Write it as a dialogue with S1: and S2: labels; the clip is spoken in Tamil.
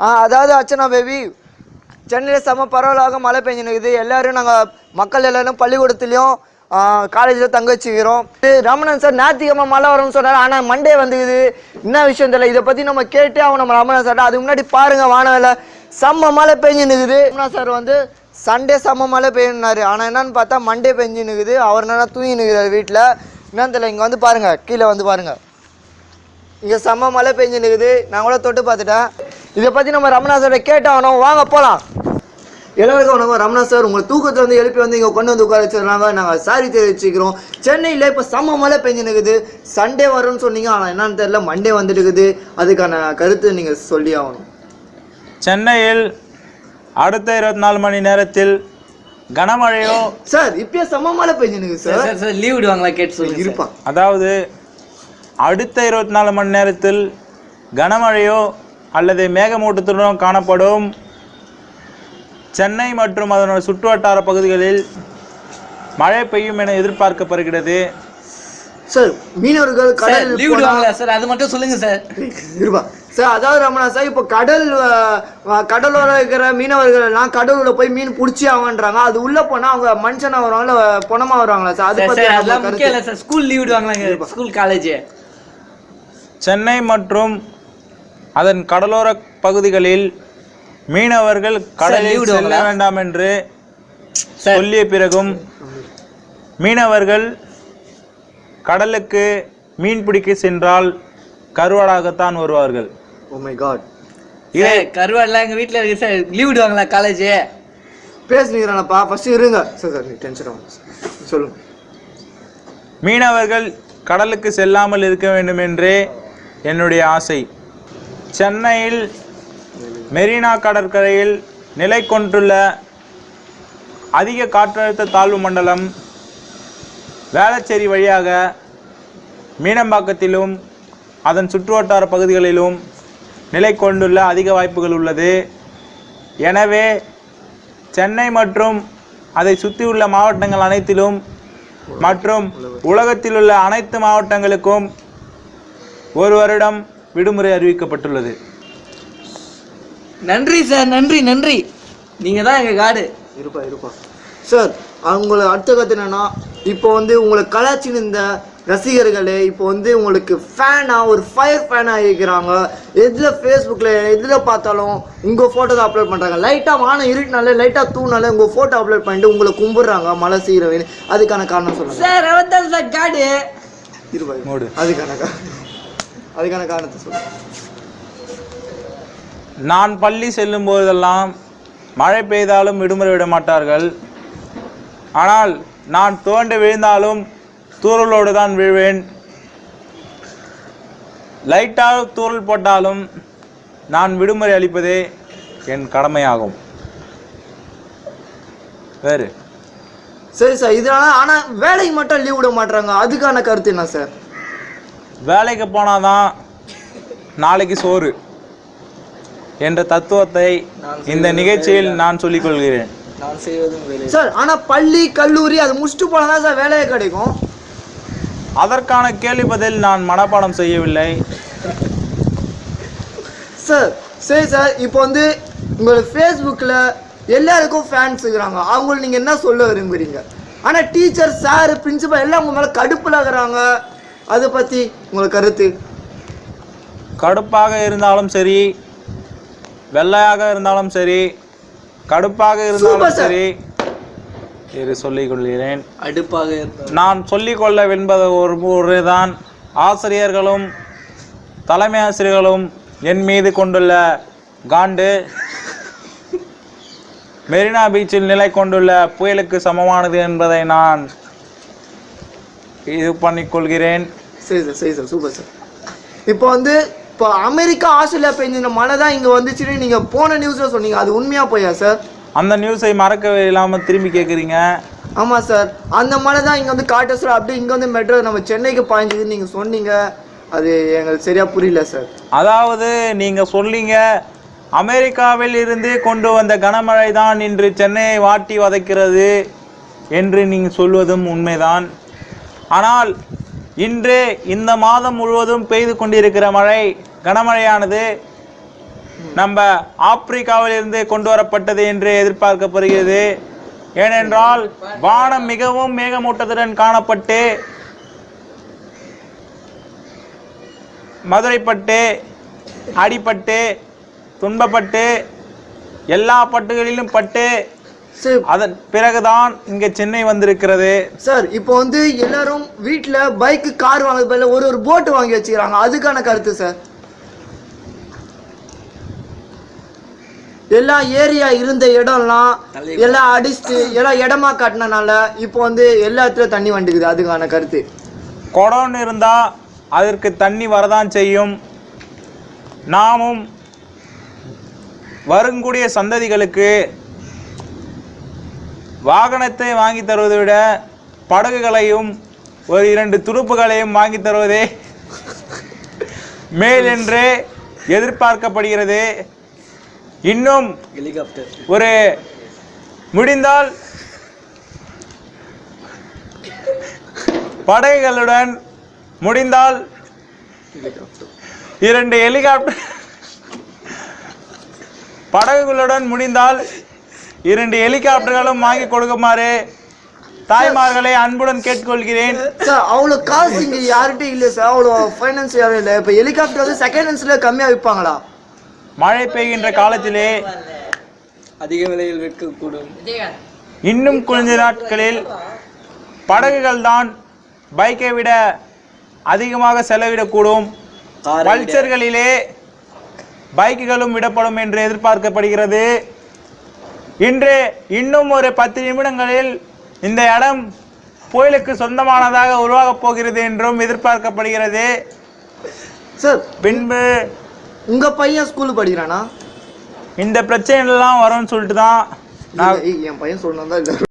S1: அதாவது அர்ச்சனா பேபி, சென்னையில் செம்ம பரவலாக மழை பெஞ்சுனுக்குது. எல்லோரும் நாங்கள் மக்கள் எல்லோரும் பள்ளிக்கூடத்துலேயும் காலேஜில் தங்க வச்சுக்கிறோம். ரமணன் சார் ஞாயிற்றுக்கிழமை மழை வரும்னு சொன்னார், ஆனால் மண்டே வந்துக்குது. என்ன விஷயம் தெரியல. இதை பற்றி நம்ம கேட்டு அவன் நம்ம ரமணன் சார் அதுக்கு முன்னாடி பாருங்கள் வானவேல செம்ம மழை பெஞ்சுனுக்குது. ரமணன் சார் வந்து சண்டே செம்ம மழை பெய்யுனாரு, ஆனால் என்னன்னு பார்த்தா மண்டே பெஞ்சுனுக்குது. அவர் என்னன்னா தூங்கினுக்குறாரு வீட்டில். என்னன்னு தெரியல. இங்கே வந்து பாருங்கள், கீழே வந்து பாருங்கள், இங்கே செம்ம மழை பெஞ்சுனுக்குது. நான் கூட தொட்டு பார்த்துட்டேன். இதை பற்றி நம்ம ரமணா சாரை கேட்டாகணும். வாங்க போகலாம். எல்லாருக்கும் வணக்கம். ரமணா சார் உங்களை தூக்கத்தில் வந்து எழுப்பி வந்து இங்கே கொண்டு வந்து உட்கார வச்சுருந்தாங்க. நாங்கள் சாரி தெரிவிச்சுக்கிறோம். சென்னையில் இப்போ செம்ம மழை பெஞ்சுனுக்குது. சண்டே வரும்னு சொன்னீங்க, ஆனால் என்னன்னு தெரியல மண்டே வந்துட்டு இருக்குது. அதுக்கான கருத்து நீங்கள் சொல்லி ஆகணும்.
S2: சென்னையில் அடுத்த 24 மணி நேரத்தில் கனமழையோ
S1: சார் இப்பயே செம்ம மழை பெஞ்சுனுக்கு
S3: சார் லீவ் விடுவாங்களா கேட்டு சொல்லி
S1: இருப்பான்.
S2: அதாவது அடுத்த 24 மணி நேரத்தில் கனமழையோ அல்லது மேகமூட்டத்துடன் காணப்படும். சென்னை மற்றும் அதனுடைய சுற்றுவட்டார பகுதிகளில் மழை பெய்யும் என எதிர்பார்க்கப்படுகிறது.
S1: சார் மீனவர்கள் கடல்
S3: லீவ் விடுவாங்களா சார், அது மட்டும் சொல்லுங்க சார்.
S1: இருப்பா சார். அதாவது ரமணா சார், இப்போ கடலோர இருக்கிற மீனவர்கள் எல்லாம் கடலூர்ல போய் மீன் பிடிச்சி ஆகன்றாங்க. அது உள்ள போனா அவங்க மனுஷனா வருவாங்களா பொணமா வருவாங்களா சார்? அது பத்தி
S3: அதெல்லாம் முக்கியம் இல்லை சார். ஸ்கூல் லீவ் விடுவாங்களா? School college.
S2: சென்னை மற்றும் அதன் கடலோர பகுதிகளில் மீனவர்கள் கடலில் செல்ல வேண்டாம் என்று சொல்லிய பிறகும் மீனவர்கள் கடலுக்கு மீன் பிடிக்க சென்றால் கருவாடாகத்தான் வருவார்கள்.
S1: Oh my God.
S3: கருவாடெல்லாம் எங்கள் வீட்டில் இருக்கு சார். லீவ் விடுவாங்களா காலேஜ்?
S1: பேசுனீங்களாப்பா ஃபர்ஸ்ட் இருங்க சார். சார் நீ டென்ஷன் ஆகும் சொல்லுங்க.
S2: மீனவர்கள் கடலுக்கு செல்லாமல் இருக்க வேண்டும் என்றே என்னுடைய ஆசை. சென்னையில் மெரினா கடற்கரையில் நிலை கொண்டுள்ள அதிக காற்றழுத்த தாழ்வு மண்டலம் வேளச்சேரி வழியாக மீனம்பாக்கத்திலும் அதன் சுற்றுவட்டார பகுதிகளிலும் நிலை கொண்டுள்ள அதிக வாய்ப்புகள் உள்ளது. எனவே சென்னை மற்றும் அதை சுற்றியுள்ள மாவட்டங்கள் அனைத்திலும் மற்றும் உலகத்தில் உள்ள அனைத்து மாவட்டங்களுக்கும் ஒரு வருடம் விடுமுறை அறிவிக்கப்பட்டுள்ளது.
S3: நன்றி சார், நன்றி நன்றி. நீங்கள் தான் எங்கள் காடு.
S1: இருப்பா சார். அவங்கள அடுத்த கற்று என்னன்னா, இப்போ வந்து உங்களை கலாச்சின்னு இந்த ரசிகர்களே இப்போ வந்து உங்களுக்கு ஃபேனாக ஒரு ஃபயர் ஃபேனாக இருக்கிறாங்க. எதில் ஃபேஸ்புக்கில் எதில் பார்த்தாலும் உங்கள் ஃபோட்டோ தான் அப்லோட் பண்ணுறாங்க. லைட்டாக வானம் இருட்டினாலே லைட்டாக தூணாலே உங்கள் ஃபோட்டோ அப்லோட் பண்ணிட்டு உங்களை கும்பிட்றாங்க மழை செய்கிறவன்னு. அதுக்கான காரணம் சொல்லுங்கள்
S3: சார். அவன் தான் சார் காடு.
S1: இருப்பா அதுக்கான காரணத்தை சொல்லுங்கள்.
S2: நான் பள்ளி செல்லும் போதெல்லாம் மழை பெய்தாலும் விடுமுறை விட மாட்டார்கள். ஆனால் நான் தோண்டி விழுந்தாலும் தூறலோடு தான் விழுவேன். லைட்டாக தூறல் போட்டாலும் நான் விடுமுறை அளிப்பதே என் கடமையாகும். வேறு
S1: சரி சார். இதனால ஆனால் வேலைக்கு மட்டும் லீவ் விட மாட்டாங்க. அதுக்கான கருத்து என்ன சார்?
S2: வேலைக்கு போனாதான் நாளைக்கு சோறு என்ற தத்துவத்தை இந்த நிகழ்ச்சியில் நான் சொல்லிக் கொள்கிறேன்
S1: சார். ஆனால் பள்ளி கல்லூரி அது முடிச்சுட்டு போனால் தான் சார் வேலையே கிடைக்கும்.
S2: அதற்கான கேள்வி பதில் நான் மனப்பாடம் செய்யவில்லை
S1: சார். சரி சார். இப்போ வந்து உங்களோட ஃபேஸ்புக்கில் எல்லாருக்கும் ஃபேன்ஸ் இருக்கிறாங்க. அவங்களுக்கு நீங்கள் என்ன சொல்ல விரும்புகிறீங்க? ஆனால் டீச்சர் சார் பிரின்சிபல் எல்லாம் உங்கள் மேலே கடுப்பில் இருக்கிறாங்க. அதை பற்றி உங்களுக்கு கருத்து?
S2: கடுப்பாக இருந்தாலும் சரி, வெள்ளையாக இருந்தாலும் சரி, கடுப்பாக இருந்தாலும் சரி, இரு சொல்லிக் கொள்கிறேன்.
S3: அடுப்பாக
S2: நான் சொல்லிக்கொள்ள என்பது ஒரு முறைதான். ஆசிரியர்களும் தலைமை ஆசிரியர்களும் என் மீது கொண்டுள்ள காண்டு மெரினா பீச்சில் நிலை கொண்டுள்ள புயலுக்கு சமமானது என்பதை நான் இது பண்ணிக்கொள்கிறேன்.
S1: சரி சார், சரி சார், சூப்பர் சார். இப்போ வந்து இப்போ அமெரிக்கா ஆஸ்திரேலியா பெஞ்சின மழை தான் இங்கே வந்துச்சுன்னு நீங்கள் போன நியூஸில் சொன்னீங்க. அது உண்மையாக போயா சார்?
S2: அந்த நியூஸை மறக்கவே இல்லாமல் திரும்பி கேட்குறீங்க.
S1: ஆமாம் சார். அந்த மழை தான் இங்கே வந்து காட்டேஸ்வரம் அப்படி இங்கே வந்து மெட்ரோ நம்ம சென்னைக்கு பாய்ஞ்சதுன்னு நீங்கள் சொன்னீங்க. அது எங்களுக்கு சரியாக புரியல சார்.
S2: அதாவது நீங்கள் சொல்லிங்க அமெரிக்காவில் இருந்து கொண்டு வந்த கனமழை தான் இன்று சென்னையை வாட்டி வதைக்கிறது என்று நீங்கள் சொல்வதும் உண்மைதான். ஆனால் இன்று இந்த மாதம் முழுவதும் பெய்து கொண்டிருக்கிற மழை கனமழையானது நம்ம ஆப்பிரிக்காவில் இருந்து கொண்டு வரப்பட்டது என்று எதிர்பார்க்கப்படுகிறது. ஏனென்றால் வானம் மிகவும் மேகமூட்டத்துடன் காணப்பட்டு மதுரைப்பட்டு, அடிப்பட்டு, துன்பப்பட்டு, எல்லா பட்டுகளிலும் பட்டு
S1: சார்
S2: அதன் பிறகுதான் இங்க சென்னை வந்திருக்கிறது.
S1: சார் இப்போ வந்து எல்லாரும் வீட்டில் பைக்கு கார் வாங்குறது பதிலா ஒரு போட்டு வாங்கி வச்சுக்கிறாங்க, அதுக்கான கருத்து சார். எல்லா ஏரியா இருந்த இடம்லாம் எல்லாம் அடிச்சுட்டு எல்லாம் இடமா காட்டினனால இப்போ வந்து எல்லா இடத்துலயும் தண்ணி வந்துக்குது, அதுக்கான கருத்து.
S2: குடம்னு இருந்தா அதற்கு தண்ணி வரதான் செய்யும். நாமும் வருங்கூடிய சந்ததிகளுக்கு வாகனத்தை வாங்கி தருவதை விட படகுகளையும் ஒரு 2 துடுப்புகளையும் வாங்கி தருவதே மேல் என்று எதிர்பார்க்கப்படுகிறது. இன்னும்
S3: ஹெலிகாப்டர்
S2: ஒரு முடிந்தால் படகுகளுடன் முடிந்தால் 2 ஹெலிகாப்டர் படகுகளுடன் முடிந்தால் 2 ஹெலிகாப்டர்களும் வாங்கி கொடுக்குமாறு தாய்மார்களை அன்புடன் கேட்டுக்கொள்கிறேன்.
S1: சார் அவ்வளோ காசு இங்கே யார்கிட்டையும் இல்லை சார், அவ்வளோ ஃபைனான்ஸ் யாரும் இல்லை. இப்போ ஹெலிகாப்டர் வந்து செகண்ட் ஹேண்ட்ஸில் கம்மியாக விற்பாங்களா?
S2: மழை பெய்கின்ற காலத்திலே
S3: அதிக விலையில் விற்கக்கூடும்.
S2: இன்னும் கொஞ்ச நாட்களில் படகுகள் தான் பைக்கை விட அதிகமாக செலவிடக்கூடும். பல்சர்களிலே பைக்குகளும் விடப்படும் என்று எதிர்பார்க்கப்படுகிறது. இன்று இன்னும் ஒரு 10 நிமிடங்களில் இந்த இடம் புயலுக்கு சொந்தமானதாக உருவாகப் போகிறது என்றும் எதிர்பார்க்கப்படுகிறது.
S1: சார்
S2: பின்பு
S1: உங்க பையன் ஸ்கூலுக்கு படிக்கிறானா?
S2: இந்த பிரச்சனைலாம் வரும்னு சொல்லிட்டு தான்
S1: என் பையன் சொல்லணும் தான்